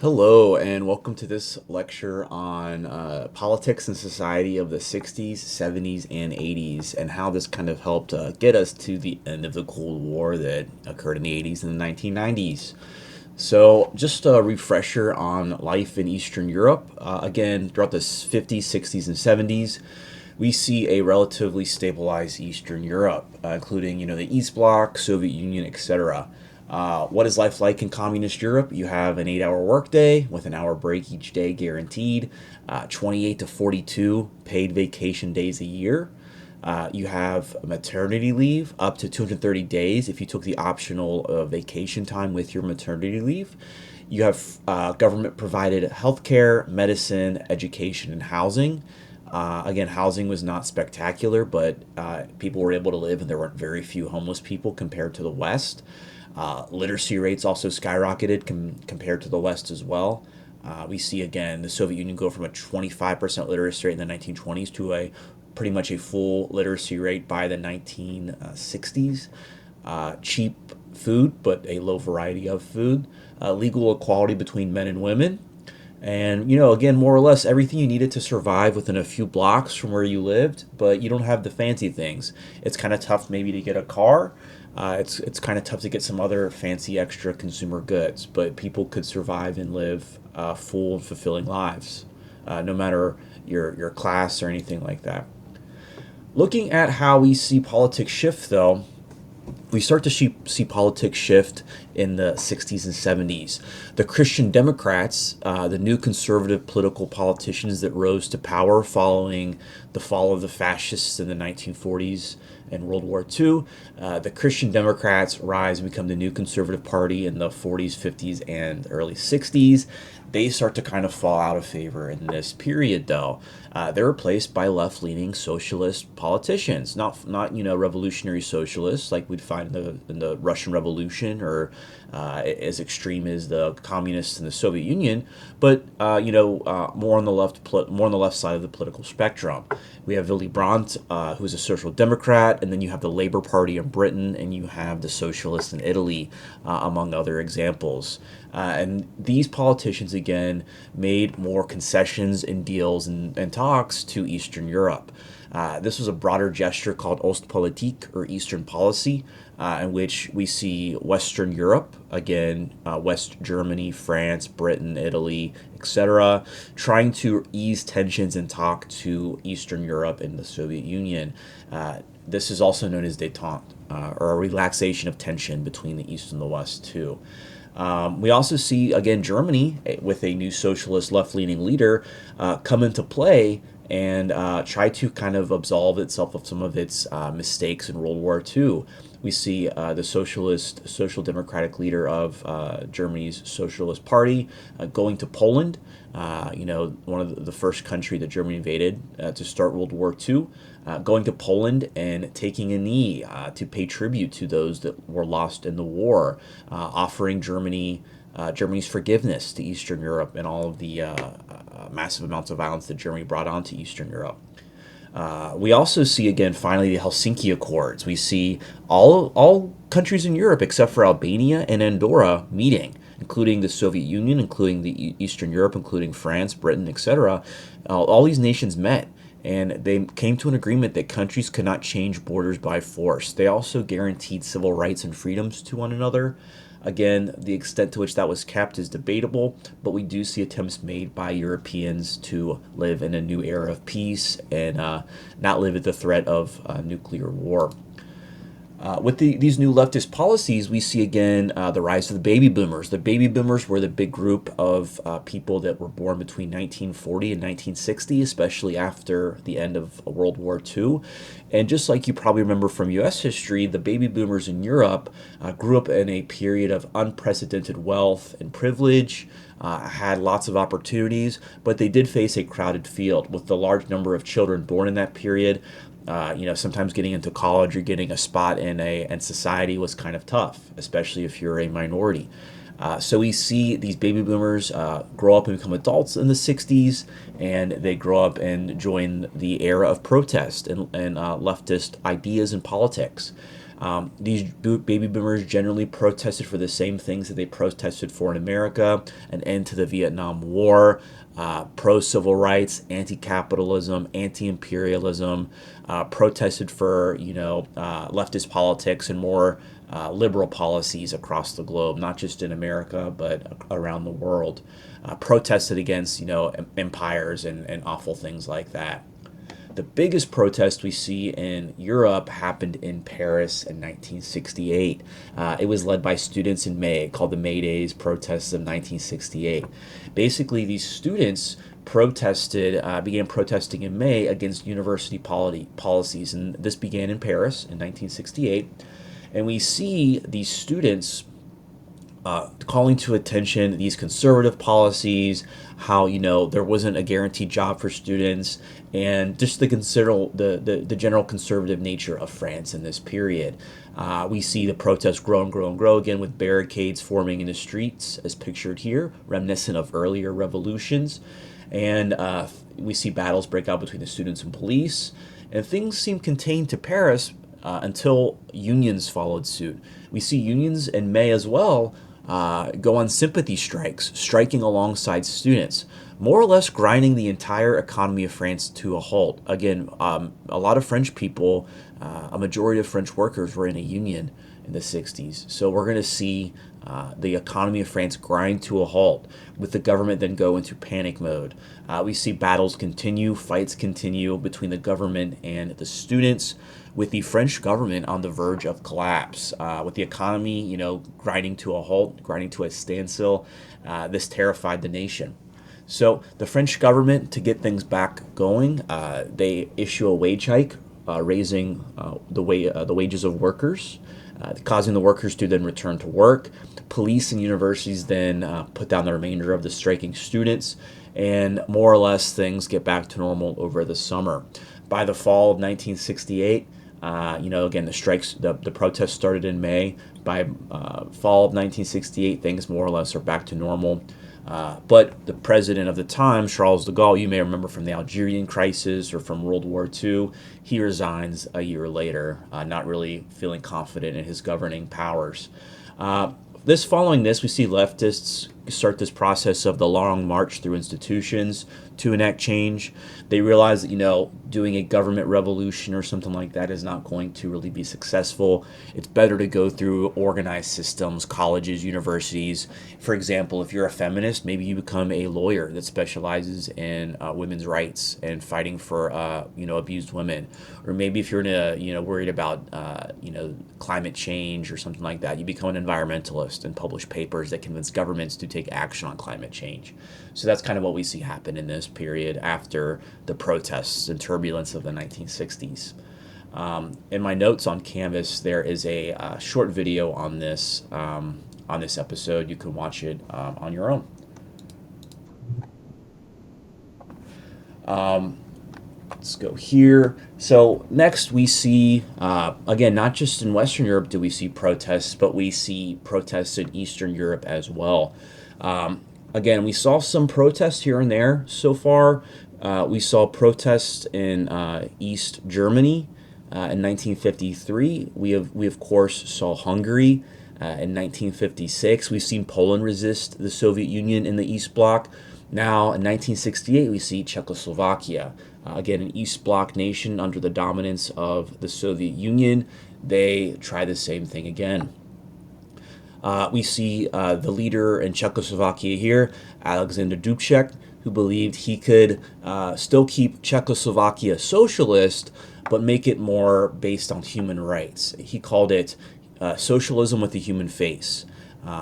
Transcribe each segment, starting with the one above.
Hello, and welcome to this lecture on politics and society of the 60s, 70s, and 80s, and how this kind of helped get us to the end of the Cold War that occurred in the 80s and the 1990s. So, just a refresher on life in Eastern Europe. Again, throughout the 50s, 60s, and 70s, we see a relatively stabilized Eastern Europe, including the East Bloc, Soviet Union, etc. What is life like in communist Europe? You have an 8-hour workday with an hour break each day guaranteed, 28 to 42 paid vacation days a year. You have maternity leave up to 230 days if you took the optional vacation time with your maternity leave. You have government provided healthcare, medicine, education, and housing. Again, housing was not spectacular, but people were able to live, and there weren't very few homeless people compared to the West. Literacy rates also skyrocketed compared to the West as well. We see again the Soviet Union go from a 25% literacy rate in the 1920s to a pretty much a full literacy rate by the 1960s. Cheap food, but a low variety of food. Legal equality between men and women. And, again, more or less everything you needed to survive within a few blocks from where you lived, but you don't have the fancy things. It's kind of tough maybe to get a car. It's kind of tough to get some other fancy extra consumer goods, but people could survive and live full and fulfilling lives, no matter your class or anything like that. Looking at how we see politics shift, though, we start to see politics shift in the 60s and 70s. The Christian Democrats, the new conservative political politicians that rose to power following the fall of the fascists in the 1940s and World War II, the Christian Democrats rise and become the new conservative party in the 40s, 50s, and early 60s. They start to kind of fall out of favor in this period, though. They're replaced by left-leaning socialist politicians, not revolutionary socialists like we'd find in the Russian Revolution or as extreme as the communists in the Soviet Union, but more on the left side of the political spectrum. We have Willy Brandt, who's a social democrat, and then you have the Labour Party in Britain, and you have the socialists in Italy, among other examples. And these politicians, again, made more concessions and deals and talks to Eastern Europe. This was a broader gesture called Ostpolitik, or Eastern policy, in which we see Western Europe, again, West Germany, France, Britain, Italy, etc., trying to ease tensions and talk to Eastern Europe and the Soviet Union. This is also known as détente, or a relaxation of tension between the East and the West, too. We also see, again, Germany, with a new socialist left-leaning leader, come into play and try to kind of absolve itself of some of its mistakes in World War II. We see the social democratic leader of Germany's Socialist Party going to Poland, one of the first country that Germany invaded to start World War II, going to Poland and taking a knee to pay tribute to those that were lost in the war, offering Germany's forgiveness to Eastern Europe and all of the massive amounts of violence that Germany brought onto Eastern Europe. We also see, again, finally, the Helsinki Accords. We see all countries in Europe except for Albania and Andorra meeting, including the Soviet Union, including the Eastern Europe, including France, Britain, etc. All these nations met, and they came to an agreement that countries could not change borders by force. They also guaranteed civil rights and freedoms to one another. Again, the extent to which that was kept is debatable, but we do see attempts made by Europeans to live in a new era of peace and not live at the threat of nuclear war. With these new leftist policies, we see again the rise of the baby boomers. The baby boomers were the big group of people that were born between 1940 and 1960, especially after the end of World War II. And just like you probably remember from U.S. history, the baby boomers in Europe grew up in a period of unprecedented wealth and privilege, had lots of opportunities, but they did face a crowded field with the large number of children born in that period. Sometimes getting into college or getting a spot in society was kind of tough, especially if you're a minority. So we see these baby boomers grow up and become adults in the 60s, and they grow up and join the era of protest and leftist ideas and politics. These baby boomers generally protested for the same things that they protested for in America: an end to the Vietnam War, pro-civil rights, anti-capitalism, anti-imperialism, protested for leftist politics and more liberal policies across the globe, not just in America but around the world. Protested against empires and awful things like that. The biggest protest we see in Europe happened in Paris in 1968. It was led by students in May, called the May Days protests of 1968. Basically, these students began protesting in May against university policies, and this began in Paris in 1968. And we see these students calling to attention these conservative policies, how there wasn't a guaranteed job for students, and just the general conservative nature of France in this period. We see the protests grow and grow and grow again, with barricades forming in the streets, as pictured here, reminiscent of earlier revolutions. And we see battles break out between the students and police. And things seem contained to Paris until unions followed suit. We see unions in May as well go on sympathy strikes, striking alongside students, more or less grinding the entire economy of France to a halt. Again, a lot of French people, a majority of French workers were in a union in the 60s. So we're going to see the economy of France grind to a halt, with the government then go into panic mode. We see battles continue, fights continue between the government and the students, with the French government on the verge of collapse, with the economy, grinding to a halt, grinding to a standstill. This terrified the nation. So the French government, to get things back going, they issue a wage hike, raising the wages of workers, causing the workers to then return to work. Police and universities then put down the remainder of the striking students, and more or less things get back to normal over the summer. By the fall of 1968, again, the protests started in May. By fall of 1968, things more or less are back to normal. But the president of the time, Charles de Gaulle, you may remember from the Algerian crisis or from World War II, he resigns a year later, not really feeling confident in his governing powers. Following this, we see leftists start this process of the long march through institutions to enact change. They realize that, doing a government revolution or something like that is not going to really be successful. It's better to go through organized systems, colleges, universities. For example, if you're a feminist, maybe you become a lawyer that specializes in women's rights and fighting for, abused women. Or maybe if you're worried about, climate change or something like that, you become an environmentalist and publish papers that convince governments to take action on climate change. So that's kind of what we see happen in this period after the protests and turbulence of the 1960s. In my notes on Canvas, there is a short video on this episode. You can watch it on your own. Let's go here. So next we see, again, not just in Western Europe do we see protests, but we see protests in Eastern Europe as well. Again, we saw some protests here and there so far. We saw protests in East Germany in 1953. We of course saw Hungary in 1956. We've seen Poland resist the Soviet Union in the East Bloc. Now in 1968, we see Czechoslovakia, again an East Bloc nation under the dominance of the Soviet Union. They try the same thing again. We see the leader in Czechoslovakia here, Alexander Dubček, who believed he could still keep Czechoslovakia socialist, but make it more based on human rights. He called it socialism with a human face,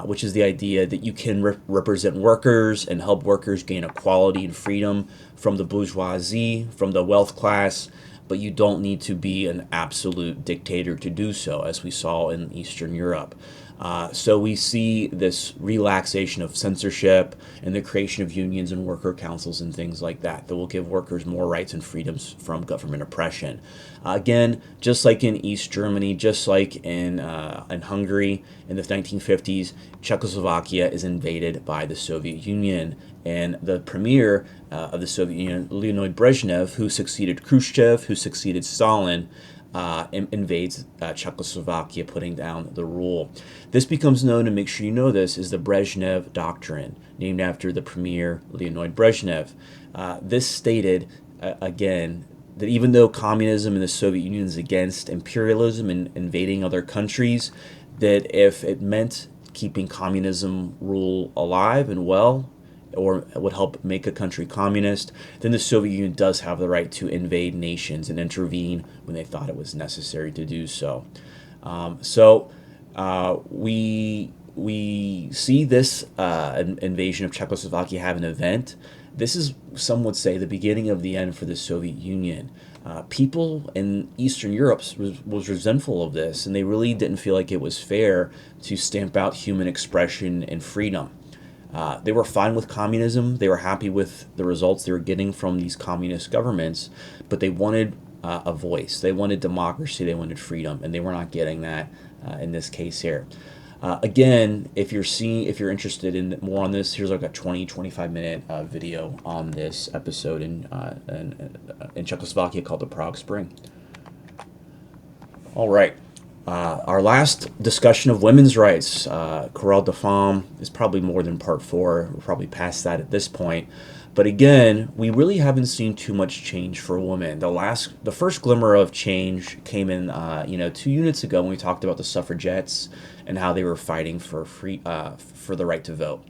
which is the idea that you can represent workers and help workers gain equality and freedom from the bourgeoisie, from the wealth class, but you don't need to be an absolute dictator to do so, as we saw in Eastern Europe. So we see this relaxation of censorship and the creation of unions and worker councils and things like that will give workers more rights and freedoms from government oppression. Again, just like in East Germany, just like in Hungary in the 1950s, Czechoslovakia is invaded by the Soviet Union. And the premier of the Soviet Union, Leonid Brezhnev, who succeeded Khrushchev, who succeeded Stalin, invades Czechoslovakia, putting down the rule. This becomes known, and make sure you know this, is the Brezhnev Doctrine, named after the premier Leonid Brezhnev. This stated, again, that even though communism in the Soviet Union is against imperialism and invading other countries, that if it meant keeping communism rule alive and well, or would help make a country communist, then the Soviet Union does have the right to invade nations and intervene when they thought it was necessary to do so. We see this invasion of Czechoslovakia have an event. This is, some would say, the beginning of the end for the Soviet Union. People in Eastern Europe was resentful of this, and they really didn't feel like it was fair to stamp out human expression and freedom. They were fine with communism. They were happy with the results they were getting from these communist governments, but they wanted a voice. They wanted democracy. They wanted freedom, and they were not getting that in this case here. Again, if you're interested in more on this, here's like a 25 minute video on this episode in Czechoslovakia called the Prague Spring. All right. Our last discussion of women's rights, Querelle des Femmes, is probably more than part 4. We're probably past that at this point. But again, we really haven't seen too much change for women. The first glimmer of change came in, 2 units ago when we talked about the suffragettes and how they were fighting for the right to vote.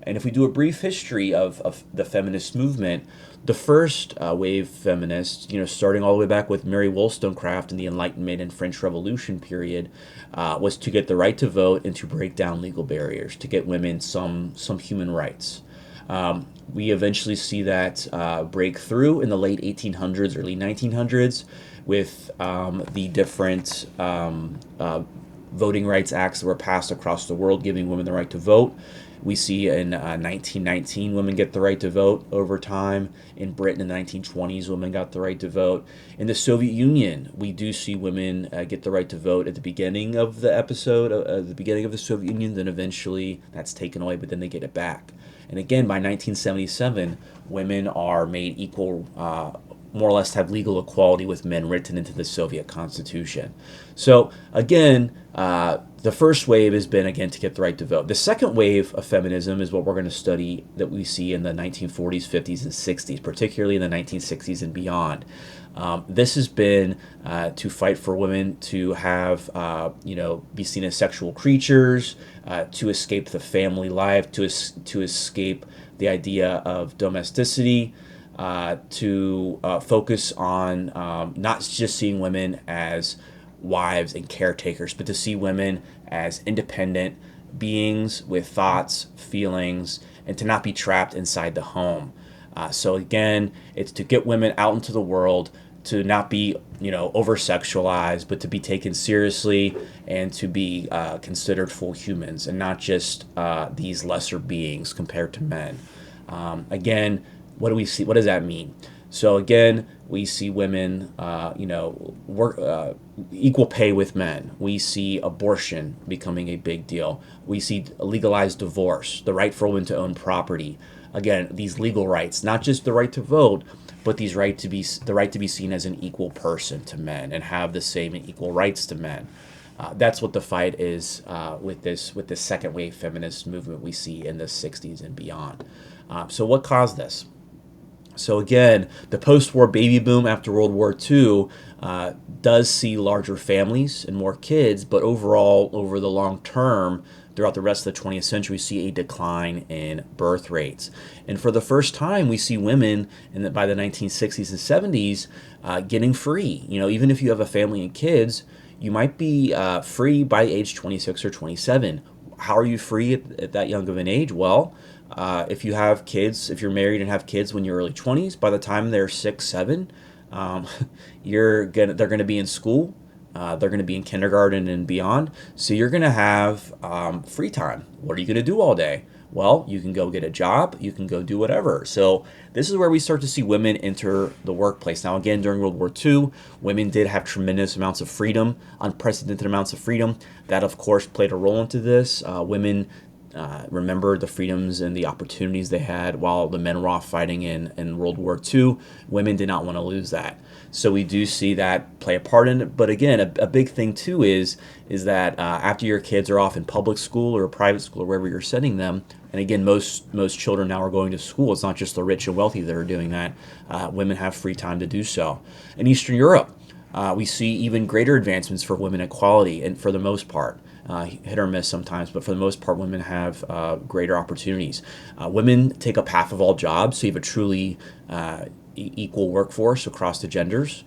And if we do a brief history of the feminist movement, the first wave feminists, starting all the way back with Mary Wollstonecraft in the Enlightenment and French Revolution period, was to get the right to vote and to break down legal barriers, to get women some human rights. We eventually see that break through in the late 1800s, early 1900s, with the different voting rights acts that were passed across the world, giving women the right to vote. We see in 1919 women get the right to vote over time. In Britain in the 1920s, women got the right to vote. In the Soviet Union, we do see women get the right to vote at the beginning of the episode, the beginning of the Soviet Union. Then eventually that's taken away, but then they get it back. And again, by 1977, women are made equal, more or less have legal equality with men written into the Soviet Constitution. So again, the first wave has been, again, to get the right to vote. The second wave of feminism is what we're going to study that we see in the 1940s, 50s, and 60s, particularly in the 1960s and beyond. This has been to fight for women to have, be seen as sexual creatures, to escape the family life, to escape the idea of domesticity, to focus on not just seeing women as wives and caretakers, but to see women as independent beings with thoughts, feelings, and to not be trapped inside the home. So again, it's to get women out into the world, to not be, over-sexualized, but to be taken seriously and to be considered full humans and not just these lesser beings compared to men. Again, what do we see? What does that mean? So again, we see women, work equal pay with men. We see abortion becoming a big deal. We see legalized divorce, the right for women to own property. Again, these legal rights, not just the right to vote, but the right to be seen as an equal person to men and have the same and equal rights to men. That's what the fight is with this second wave feminist movement we see in the 60s and beyond. So what caused this? So again, the post-war baby boom after World War II does see larger families and more kids, but overall, over the long term, throughout the rest of the 20th century, we see a decline in birth rates. And for the first time, we see women by the 1960s and 70s getting free. Even if you have a family and kids, you might be free by age 26 or 27. How are you free at that young of an age? Well, if you have kids, if you're married and have kids when you're early 20s, by the time they're 6, 7, they're going to be in school. They're going to be in kindergarten and beyond. So you're going to have free time. What are you going to do all day? Well, you can go get a job. You can go do whatever. So this is where we start to see women enter the workplace. Now, again, during World War II, women did have tremendous amounts of freedom, unprecedented amounts of freedom. That, of course, played a role into this. Women remember the freedoms and the opportunities they had while the men were off fighting in World War II. Women did not want to lose that. So we do see that play a part in it. But again, a big thing too is that after your kids are off in public school or private school or wherever you're sending them, and again, most children now are going to school. It's not just the rich and wealthy that are doing that. Women have free time to do so. In Eastern Europe, we see even greater advancements for women equality, and for the most part, hit or miss sometimes, but for the most part, women have greater opportunities. Women take up half of all jobs, so you have a truly equal workforce across the genders.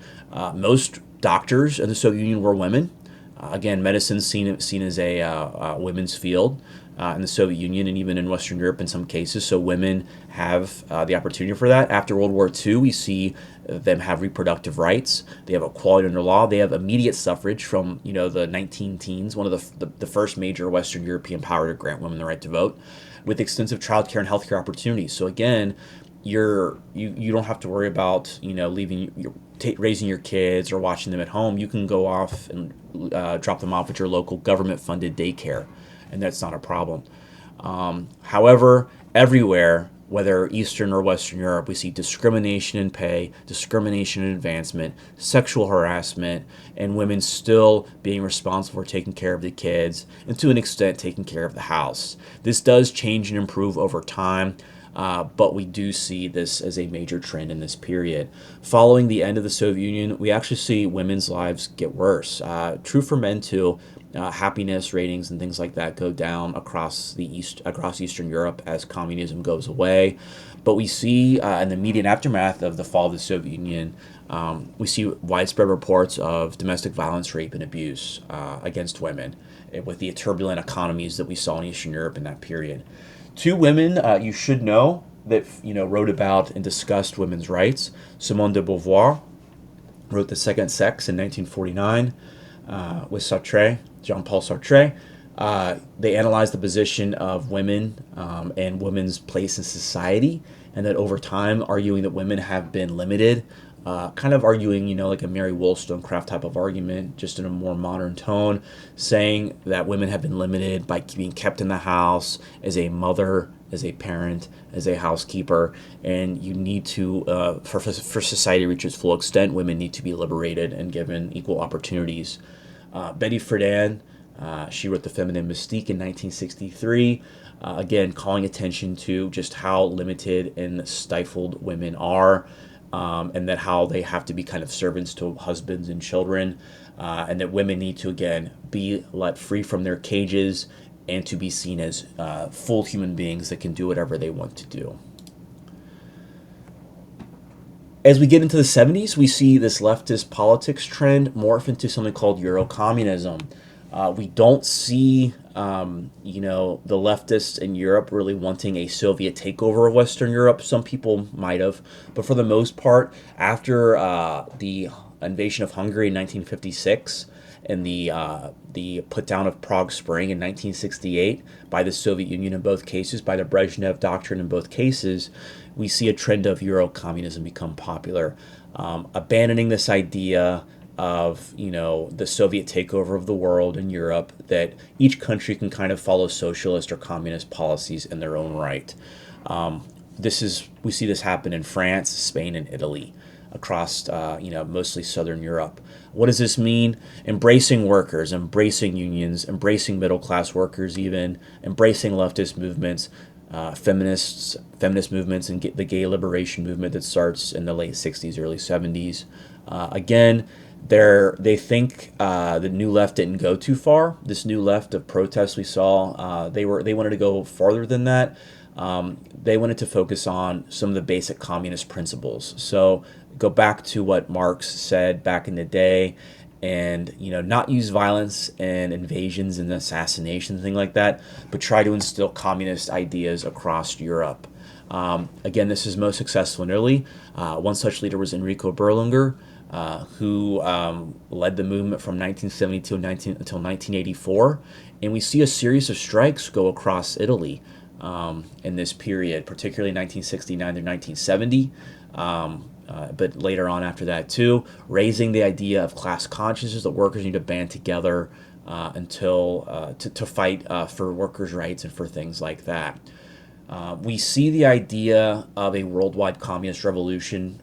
Most doctors in the Soviet Union were women. Again, medicine's seen as a women's field in the Soviet Union and even in Western Europe in some cases. So women have the opportunity for that. After World War II, we see them have reproductive rights. They have equality under law. They have immediate suffrage from the 19 teens, one of the first major Western European power to grant women the right to vote, with extensive childcare and healthcare opportunities. So again, you don't have to worry about raising your kids or watching them at home. You can go off and drop them off at your local government-funded daycare, and that's not a problem. However, everywhere, whether Eastern or Western Europe, we see discrimination in pay, discrimination in advancement, sexual harassment, and women still being responsible for taking care of the kids and to an extent taking care of the house. This does change and improve over time. But we do see this as a major trend in this period. Following the end of the Soviet Union, we actually see women's lives get worse. True for men too. Happiness ratings and things like that go down across Eastern Europe as communism goes away. But we see in the immediate aftermath of the fall of the Soviet Union, we see widespread reports of domestic violence, rape, and abuse against women, with the turbulent economies that we saw in Eastern Europe in that period. Two women you should know that wrote about and discussed women's rights. Simone de Beauvoir wrote The Second Sex in 1949 with Sartre, Jean-Paul Sartre. They analyzed the position of women and women's place in society, and that over time, arguing that women have been limited, kind of arguing, like a Mary Wollstonecraft type of argument, just in a more modern tone, saying that women have been limited by being kept in the house as a mother, as a parent, as a housekeeper, and you need to, for society to reach its full extent, women need to be liberated and given equal opportunities. Betty Friedan, she wrote The Feminine Mystique in 1963, again, calling attention to just how limited and stifled women are, and that how they have to be kind of servants to husbands and children, and that women need to, again, be let free from their cages and to be seen as full human beings that can do whatever they want to do. As we get into the 70s, we see this leftist politics trend morph into something called Eurocommunism. We don't see, the leftists in Europe really wanting a Soviet takeover of Western Europe. Some people might have, but for the most part, after the invasion of Hungary in 1956 and the put down of Prague Spring in 1968 by the Soviet Union in both cases, by the Brezhnev Doctrine in both cases, we see a trend of Eurocommunism become popular, abandoning this idea of the Soviet takeover of the world in Europe, that each country can kind of follow socialist or communist policies in their own right. We see this happen in France, Spain, and Italy, across mostly Southern Europe. What does this mean? Embracing workers, embracing unions, embracing middle class workers, even embracing leftist movements, feminist movements, and the gay liberation movement that starts in the late 60s, early 70s. Again, they think the new left didn't go too far. This new left of protests we saw, they wanted to go farther than that. They wanted to focus on some of the basic communist principles. So go back to what Marx said back in the day, and not use violence and invasions and assassinations, things like that, but try to instill communist ideas across Europe. Again, this is most successful in Italy. One such leader was Enrico Berlinguer, who led the movement from 1972 until 1984. And we see a series of strikes go across Italy in this period, particularly 1969 to 1970. But later on after that too, raising the idea of class consciousness, that workers need to band together to fight for workers' rights and for things like that. We see the idea of a worldwide communist revolution,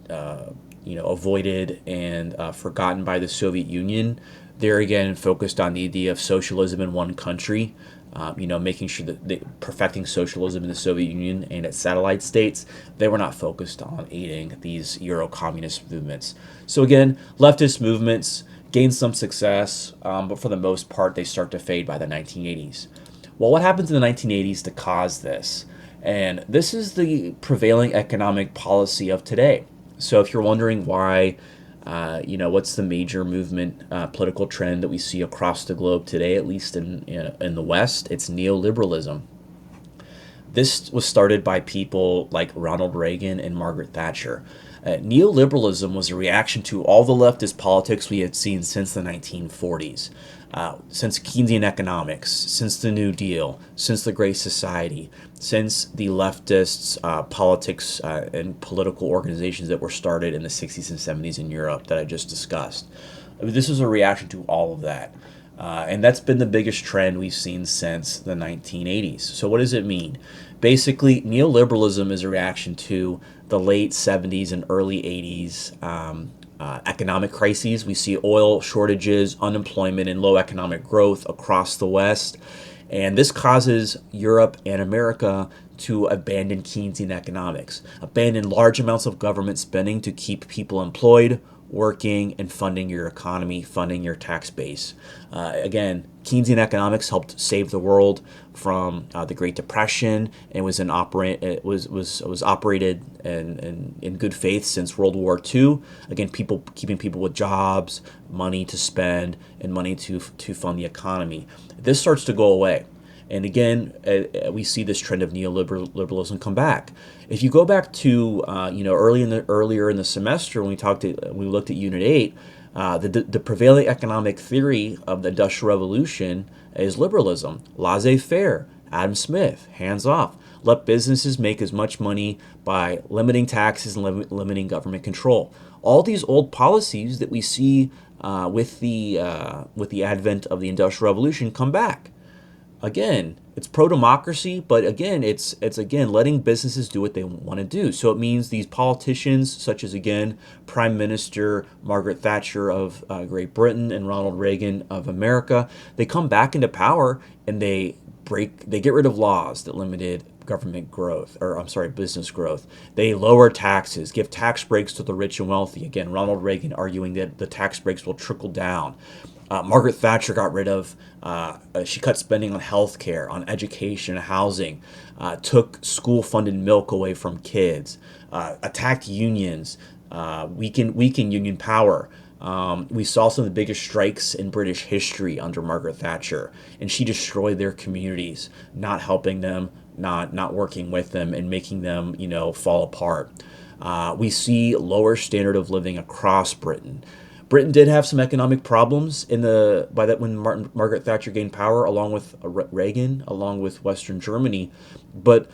avoided and forgotten by the Soviet Union. There again, focused on the idea of socialism in one country. Making sure that perfecting socialism in the Soviet Union and its satellite states, they were not focused on aiding these Euro-communist movements. So again, leftist movements gain some success, but for the most part, they start to fade by the 1980s. Well, what happens in the 1980s to cause this? And this is the prevailing economic policy of today. So if you're wondering why, what's the major movement, political trend that we see across the globe today, at least in the West, it's neoliberalism. This was started by people like Ronald Reagan and Margaret Thatcher. Neoliberalism was a reaction to all the leftist politics we had seen since the 1940s, since Keynesian economics, since the New Deal, since the Great Society, since the leftists' politics and political organizations that were started in the 60s and 70s in Europe that I just discussed. I mean, this was a reaction to all of that. And that's been the biggest trend we've seen since the 1980s. So what does it mean? Basically, neoliberalism is a reaction to the late 70s and early 80s economic crises. We see oil shortages, unemployment, and low economic growth across the West. And this causes Europe and America to abandon Keynesian economics, abandon large amounts of government spending to keep people employed, working, and funding your economy, funding your tax base. Again, Keynesian economics helped save the world from the Great Depression and was operated in good faith since World War II. Again, keeping people with jobs, money to spend, and money to fund the economy. This starts to go away. And again, we see this trend of neoliberalism come back. If you go back to earlier in the semester when we looked at Unit 8, the prevailing economic theory of the Industrial Revolution is liberalism, laissez-faire, Adam Smith, hands off. Let businesses make as much money by limiting taxes and limiting government control. All these old policies that we see with the advent of the Industrial Revolution come back. Again, it's pro-democracy, but again, it's letting businesses do what they want to do. So it means these politicians, such as, again, Prime Minister Margaret Thatcher of Great Britain and Ronald Reagan of America, they come back into power and they get rid of laws that limited business growth. They lower taxes, give tax breaks to the rich and wealthy. Again, Ronald Reagan arguing that the tax breaks will trickle down. Margaret Thatcher she cut spending on healthcare, on education, housing, took school-funded milk away from kids, attacked unions, weakened union power. We saw some of the biggest strikes in British history under Margaret Thatcher, and she destroyed their communities, not helping them, not working with them, and making them, fall apart. We see lower standard of living across Britain. Britain did have some economic problems when Margaret Thatcher gained power, along with Reagan, along with Western Germany, but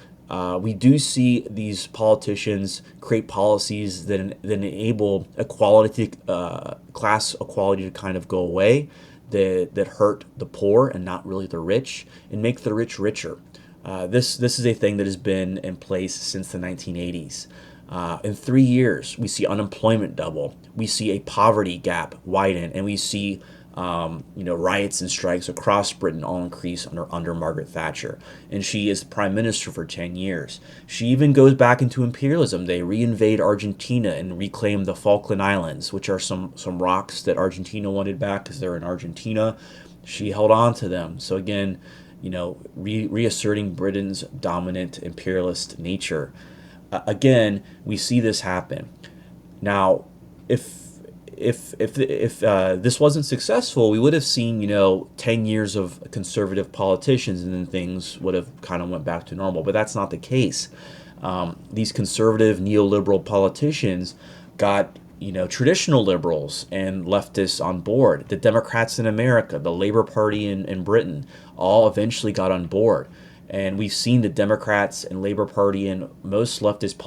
we do see these politicians create policies that enable class equality to kind of go away, that hurt the poor and not really the rich, and make the rich richer. This is a thing that has been in place since the 1980s. In 3 years, we see unemployment double. We see a poverty gap widen, and we see riots and strikes across Britain all increase under Margaret Thatcher. And she is Prime Minister for 10 years. She even goes back into imperialism. They reinvade Argentina and reclaim the Falkland Islands, which are some rocks that Argentina wanted back because they're in Argentina. She held on to them. So again, reasserting Britain's dominant imperialist nature. Again, we see this happen. Now, if this wasn't successful, we would have seen 10 years of conservative politicians, and then things would have kind of went back to normal. But that's not the case. These conservative neoliberal politicians got traditional liberals and leftists on board. The Democrats in America, the Labour Party in Britain, all eventually got on board. And we've seen the Democrats and Labor Party and most leftist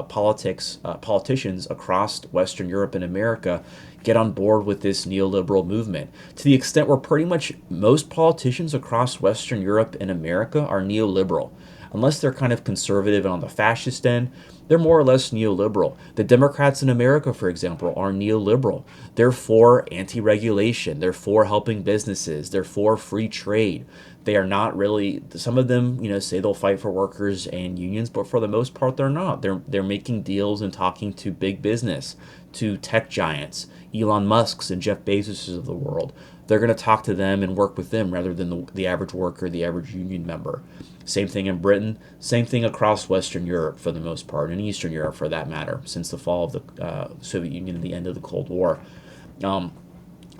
politicians across Western Europe and America get on board with this neoliberal movement to the extent where pretty much most politicians across Western Europe and America are neoliberal. Unless they're kind of conservative and on the fascist end, they're more or less neoliberal. The Democrats in America, for example, are neoliberal. They're for anti regulation, they're for helping businesses, they're for free trade. They are not really, some of them, say they'll fight for workers and unions, but for the most part, they're not. They're making deals and talking to big business, to tech giants, Elon Musk's and Jeff Bezos's of the world. They're going to talk to them and work with them rather than the average worker, the average union member. Same thing in Britain, same thing across Western Europe for the most part, and Eastern Europe for that matter, since the fall of the Soviet Union and the end of the Cold War.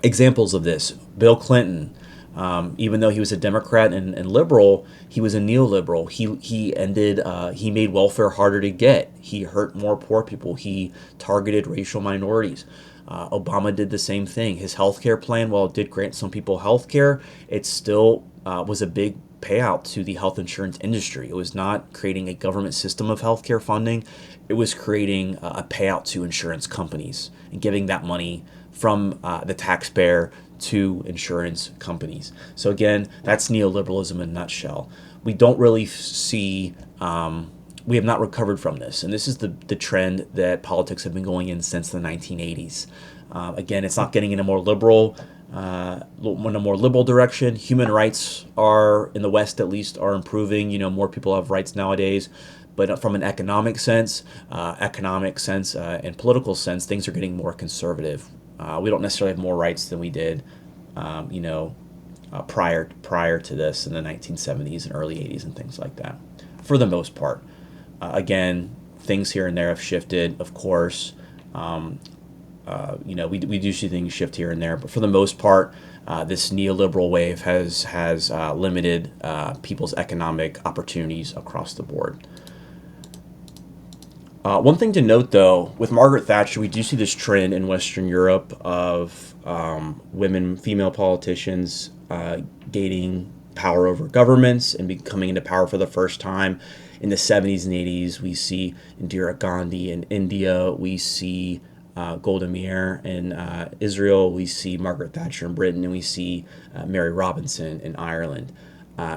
Examples of this: Bill Clinton, even though he was a Democrat and liberal, he was a neoliberal. He made welfare harder to get. He hurt more poor people. He targeted racial minorities. Obama did the same thing. His healthcare plan, while it did grant some people healthcare, it still was a big payout to the health insurance industry. It was not creating a government system of healthcare funding. It was creating a payout to insurance companies and giving that money from the taxpayer to insurance companies. So again, that's neoliberalism in a nutshell. We don't really see, we have not recovered from this. And this is the trend that politics have been going in since the 1980s. Again, it's not getting in a more liberal direction. Human rights are, in the West at least, are improving. More people have rights nowadays. But from an economic sense, and political sense, things are getting more conservative. We don't necessarily have more rights than we did, prior to this in the 1970s and early 80s and things like that, for the most part. Again, things here and there have shifted, of course. We do see things shift here and there, but for the most part, this neoliberal wave has limited people's economic opportunities across the board. One thing to note, though, with Margaret Thatcher, we do see this trend in Western Europe of female politicians gaining power over governments and coming into power for the first time. In the 70s and 80s, we see Indira Gandhi in India. We see Golda Meir in Israel. We see Margaret Thatcher in Britain, and we see Mary Robinson in Ireland.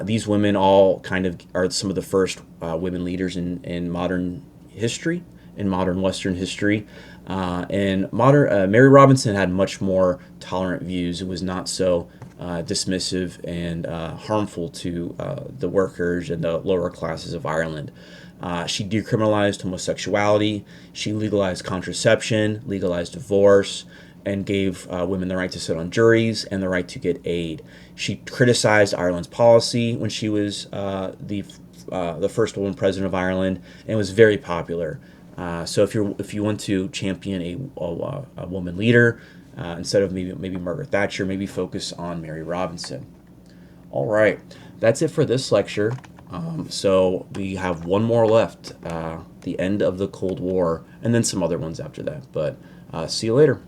These women all kind of are some of the first women leaders in modern history, in modern Western history. And Mary Robinson had much more tolerant views. It was not so dismissive and harmful to the workers and the lower classes of Ireland. She decriminalized homosexuality. She legalized contraception, legalized divorce, and gave women the right to sit on juries and the right to get aid. She criticized Ireland's policy when she was the first woman president of Ireland, and was very popular. So if you want to champion a woman leader, instead of maybe Margaret Thatcher, maybe focus on Mary Robinson. All right, that's it for this lecture. So we have one more left, the end of the Cold War, and then some other ones after that. But see you later.